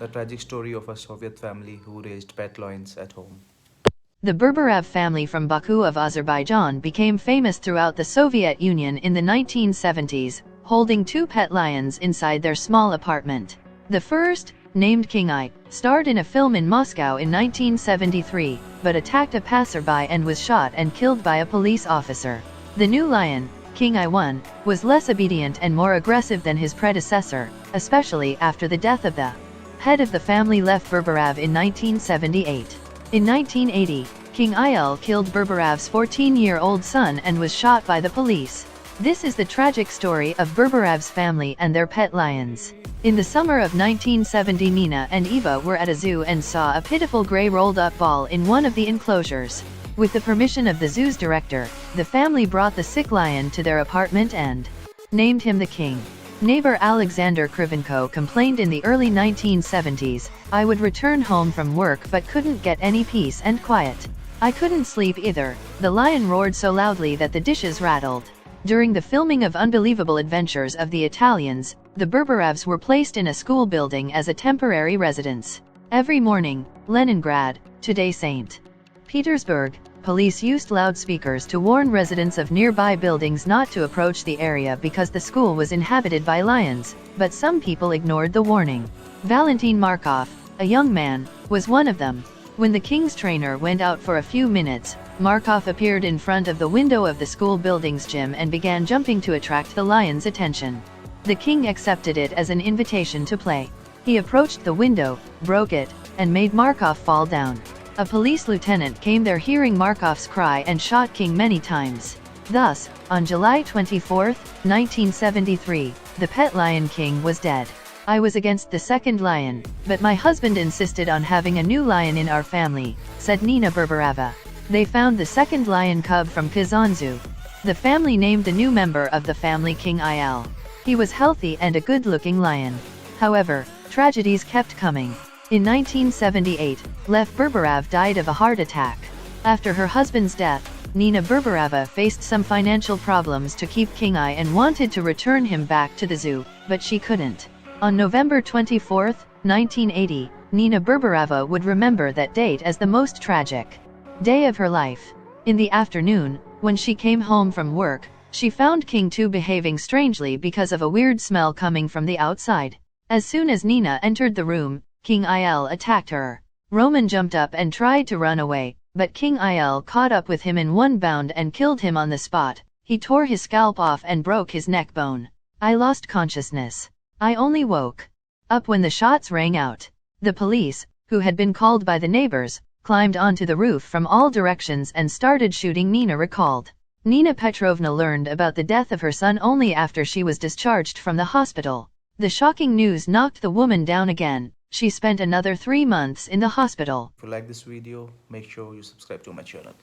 the tragic story of a Soviet family who raised pet lions at home. The Berberev family from Baku of Azerbaijan became famous throughout the Soviet Union in the 1970s, holding 2 pet lions inside their small apartment. The first, named King I, starred in a film in Moscow in 1973, but attacked a passerby and was shot and killed by a police officer. The new lion, King I, was less obedient and more aggressive than his predecessor, especially after the death of the head of the family Lev Berberev in 1978. In 1980, King Il killed Berberev's 14-year-old son and was shot by the police. This is the tragic story of Berberev's family and their pet lions. In the summer of 1970, Nina and Eva were at a zoo and saw a pitiful gray rolled-up ball in one of the enclosures. With the permission of the zoo's director, the family brought the sick lion to their apartment and named him the King. Neighbor Alexander Krivenko complained in the early 1970s, "I would return home from work but couldn't get any peace and quiet. I couldn't sleep either. The lion roared so loudly that the dishes rattled." During the filming of Unbelievable Adventures of the Italians, the Berberevs were placed in a school building as a temporary residence. Every morning, Leningrad, today St. Petersburg, police used loudspeakers to warn residents of nearby buildings not to approach the area because the school was inhabited by lions, but some people ignored the warning. Valentin Markov, a young man, was one of them. When the king's trainer went out for a few minutes, Markov appeared in front of the window of the school building's gym and began jumping to attract the lion's attention. The king accepted it as an invitation to play. He approached the window, broke it, and made Markov fall down. A police lieutenant came there hearing Markov's cry and shot King many times. Thus, on July 24, 1973, the pet lion King was dead. "I was against the second lion, but my husband insisted on having a new lion in our family," said Nina Berbereva. They found the second lion cub from Kazan Zoo. The family named the new member of the family King Il. He was healthy and a good-looking lion. However, tragedies kept coming. In 1978, Lev Berberev died of a heart attack. After her husband's death, Nina Berbereva faced some financial problems to keep King I and wanted to return him back to the zoo, but she couldn't. On November 24, 1980, Nina Berbereva would remember that date as the most tragic day of her life. In the afternoon, when she came home from work, she found King II behaving strangely because of a weird smell coming from the outside. As soon as Nina entered the room, King Il attacked her. Roman jumped up and tried to run away, but King Il caught up with him in one bound and killed him on the spot. He tore his scalp off and broke his neck bone. "I lost consciousness. I only woke up when the shots rang out." The police, who had been called by the neighbors, climbed onto the roof from all directions and started shooting, Nina recalled. Nina Petrovna learned about the death of her son only after she was discharged from the hospital. The shocking news knocked the woman down again. She spent another 3 months in the hospital. If you like this video, make sure you subscribe to my channel.